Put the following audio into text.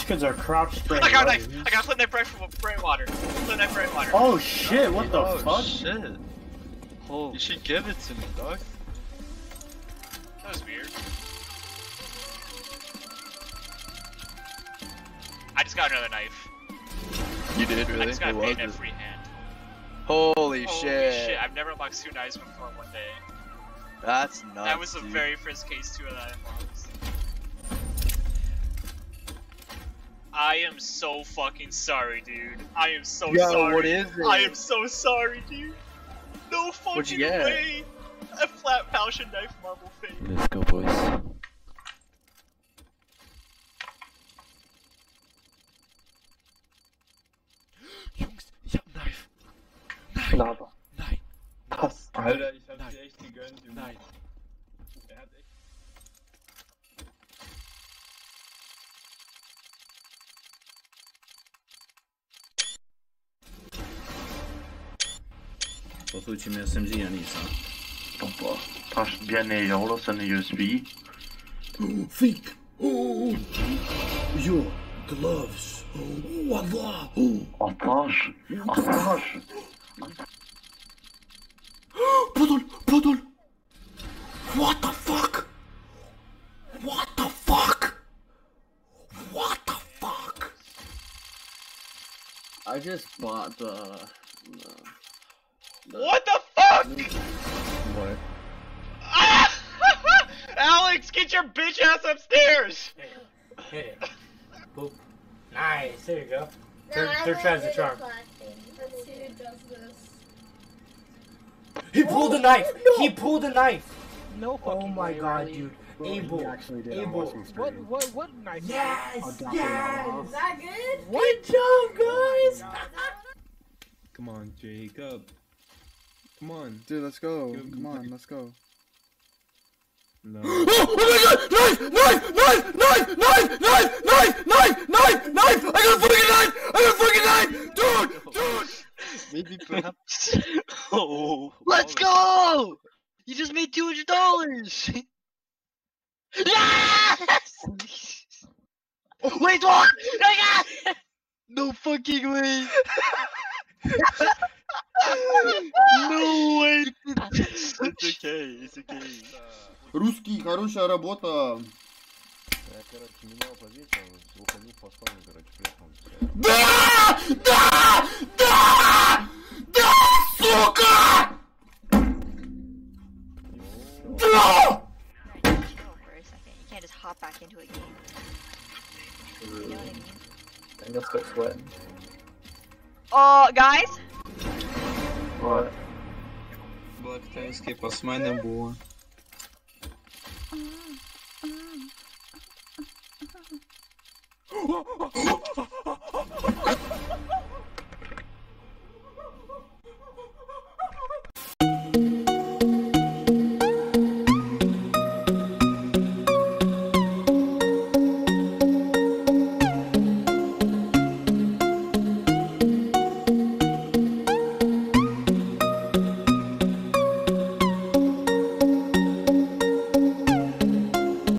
kids are crouch spraying. I got a knife! I got flint knife bright water. Flint knife bright water. Oh shit, what the fuck? Oh shit. Oh. You should give it to me, dog. That was weird. I just got another knife. You did, really? I just got What paid was at it? free hand. Holy Holy shit. I've never unlocked 2 knives before one day. That's nuts. That was the dude. very first case 2 that I unlocked. I am so fucking sorry, dude. I am so Yo, sorry. what is it? I am so sorry, dude. No What'd you fucking get? way. A flat Falchion knife marble fade. Let's go, boys. Jungs, ich hab einen Knife. Nein, Lava. nein, Was? Alter, ich hab Nein. dir echt gegönnt, Junge. nein. Er hat echt. Faut que tu mets SMG, Anissa. Papa, passe bien les euros, c'est une USB. Oh, think. Oh, your gloves. Oh, Allah. Oh, Attache, attache. puddle, puddle. What the fuck? What the fuck? What the fuck? I just bought the What the fuck? what? Ah! Alex, get your bitch ass upstairs! Hit it. Boop. Nice, there you go. Third tries the charm. Let's see who does this. He pulled a knife! He pulled a knife! No fucking Oh my way, god, really? dude. Bro, he Abel. actually did. I'm Abel. watching stream. What knife? Yes! I'll Yes! Is that good? Good job, guys! Come on, Jacob. Come on. Dude, let's go. Give him Come on, the- let's go. No. Oh my god! Knife! Knife! Knife! Knife! Knife! Knife! Knife! Knife! Knife! Knife! I got a fucking knife! I got a fucking knife! Dude! Dude! Maybe perhaps. Oh. Let's go! You just made $200! Yes! Wait, what? No fucking way! No way! It's okay, it's okay. Русский, хорошая работа. Я, короче, менял позицию, уходил по спавну, короче, приехал. Да! Да! Да! Да, сука! Да! Chill for a second. You can't just hop back into a game. You know what I mean? And you'll start sweating. Guys? What? Блэктайский пасмайна було.